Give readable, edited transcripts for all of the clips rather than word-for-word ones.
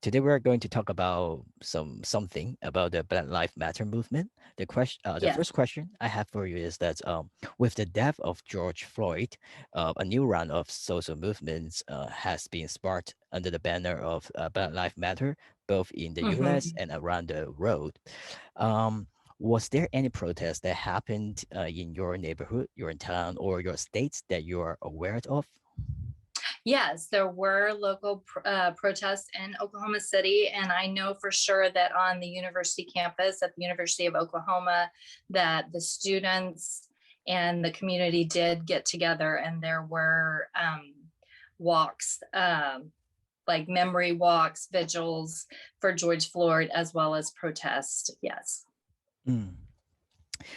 Today we're going to talk about something about the Black Lives Matter movement. The Yes. first question I have for you is that with the death of George Floyd, a new round of social movements has been sparked under the banner of Black Lives Matter, both in the U.S. hmm and around the world. Um, was there any protest that happened in your neighborhood, your town, or your states that you are aware of? Yes, there were local protests in Oklahoma City, and I know for sure that on the university campus at the University of Oklahoma, that the students and the community did get together, and there were walks, like memory walks, vigils for George Floyd, as well as protests. Yes. Mm.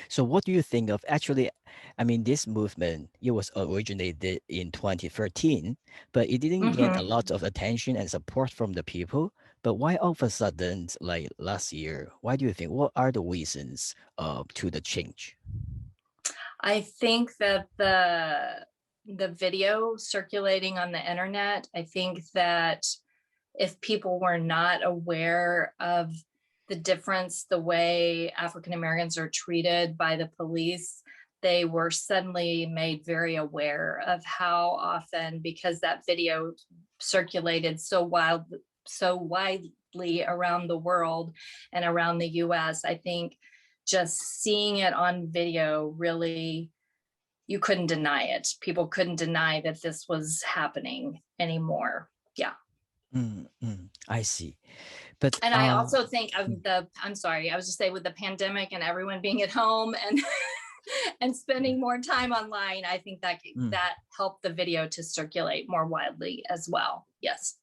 So what do you think of actually, I mean, this movement, it was originated in 2013, but it didn't get a hmm lot of attention and support from the people. But why all of a sudden, like last year, why do you think, what are the reasons to the change? I think that the video circulating on the internet, I think that if people were not aware of the difference, the way African Americans are treated by the police, they were suddenly made very aware of how often, because that video circulated so widely around the world and around the US. I think just seeing it on video really, you couldn't deny it. People couldn't deny that this was happening anymore. Yeah. I see. But And I also think of mm, I'm sorry, I was just saying, with the pandemic and everyone being at home and and yeah, spending more time online, I think that mm, that helped the video to circulate more widely as well. Yes.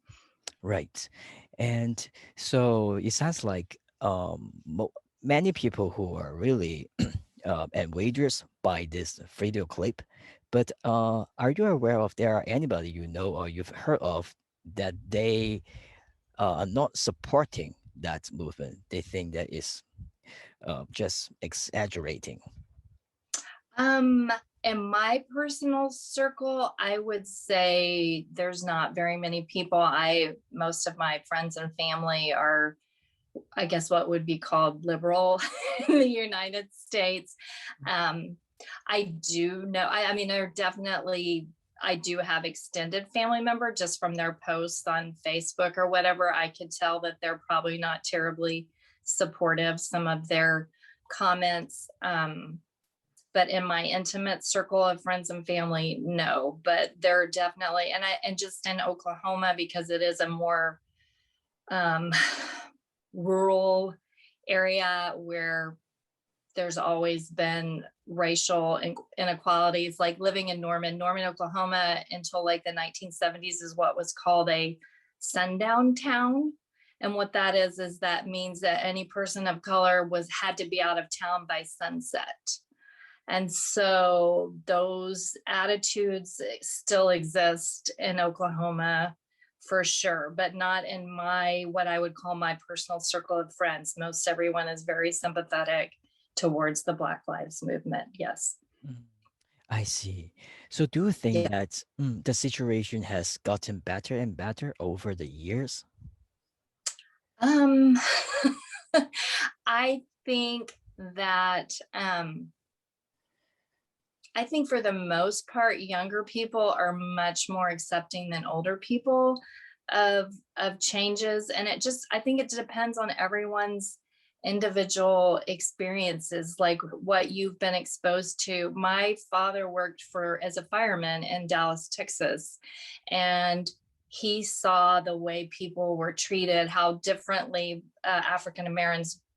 right. And so it sounds like many people who are really enraged by this video clip. But are you aware of there are anybody you know or you've heard of that they are not supporting that movement? They think that is just exaggerating. Um, in my personal circle, I would say there's not very many people. Most of my friends and family are, I guess, what would be called liberal in the United States. Um, I do know, I mean, they're definitely, I do have extended family member just from their posts on Facebook or whatever. I could tell that they're probably not terribly supportive, some of their comments. But in my intimate circle of friends and family, no. But they're definitely, and just in Oklahoma, because it is a more um, rural area where there's always been racial inequalities. Like living in Norman, Oklahoma, until like the 1970s, is what was called a sundown town. And what that is that means that any person of color had to be out of town by sunset. And so those attitudes still exist in Oklahoma for sure, but not in what I would call my personal circle of friends. Most everyone is very sympathetic towards the Black Lives Movement. Yes. Mm, I see. So do you think Yeah. that the situation has gotten better and better over the years? Um, I think that I think for the most part, younger people are much more accepting than older people of changes. And I think it depends on everyone's individual experiences, like what you've been exposed to. My father worked for as a fireman in Dallas, Texas, and he saw the way people were treated, how differently African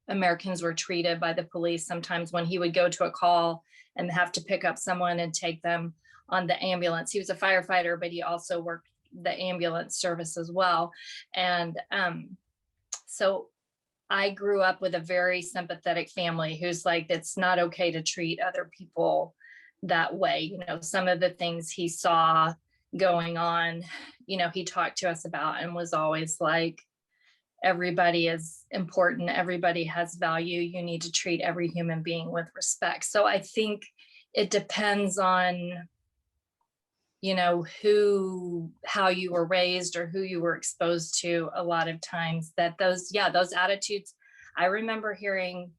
Americans were treated by the police. Sometimes when he would go to a call and have to pick up someone and take them on the ambulance. He was a firefighter, but he also worked the ambulance service as well. And so I grew up with a very sympathetic family who's like, it's not okay to treat other people that way. You know, some of the things he saw going on, he talked to us about and was always like, everybody is important, everybody has value, you need to treat every human being with respect. So I think it depends on how you were raised or who you were exposed to. A lot of times that those attitudes, I remember hearing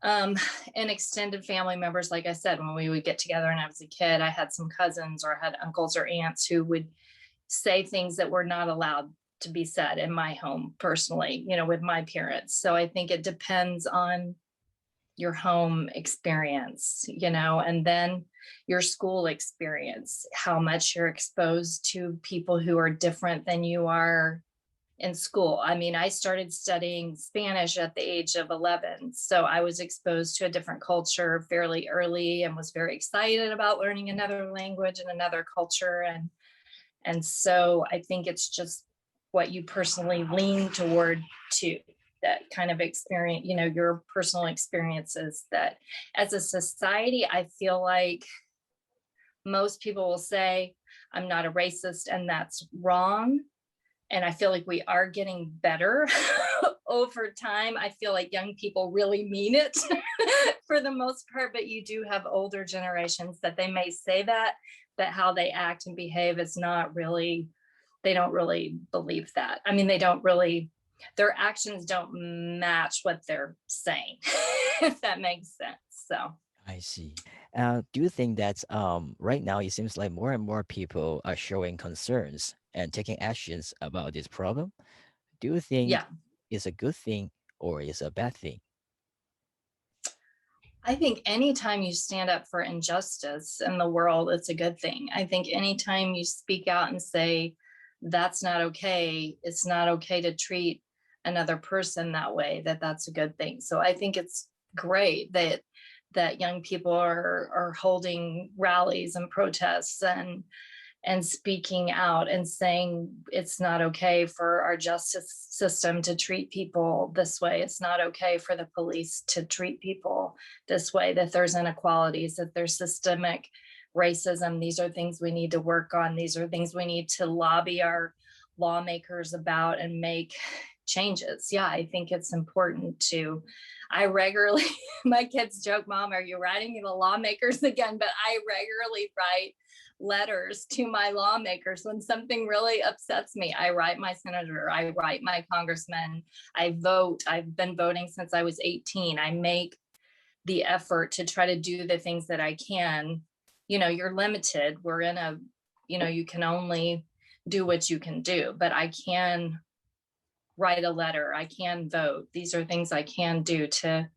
um and extended family members, like I said, when we would get together and I was a kid, I had some cousins or I had uncles or aunts who would say things that were not allowed to be said in my home personally, with my parents. So I think it depends on your home experience, and then your school experience, how much you're exposed to people who are different than you are in school. I mean, I started studying Spanish at the age of 11. So I was exposed to a different culture fairly early and was very excited about learning another language and another culture. And so I think it's just what you personally lean toward to that kind of experience, your personal experiences. That as a society, I feel like most people will say, I'm not a racist, and that's wrong. And I feel like we are getting better over time. I feel like young people really mean it for the most part, but you do have older generations that they may say that, but how they act and behave is not really, they don't really believe that. I mean, they don't really, their actions don't match what they're saying, if that makes sense. So, I see. Do you think that right now it seems like more and more people are showing concerns and taking actions about this problem? Do you think yeah, it's a good thing or is a bad thing? I think anytime you stand up for injustice in the world, it's a good thing. I think anytime you speak out and say, that's not okay, it's not okay to treat another person that way, that's a good thing. So I think it's great that young people are holding rallies and protests and speaking out and saying it's not okay for our justice system to treat people this way. It's not okay for the police to treat people this way, that there's inequalities, that there's systemic racism. These are things we need to work on. These are things we need to lobby our lawmakers about and make changes. Yeah, I think it's important to. I regularly, my kids joke, Mom, are you writing to the lawmakers again? But I regularly write letters to my lawmakers when something really upsets me. I write my senator, I write my congressman, I vote. I've been voting since I was 18. I make the effort to try to do the things that I can. You're limited. We're in a, you can only do what you can do, but I can write a letter, I can vote. These are things I can do to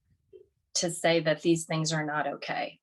say that these things are not okay.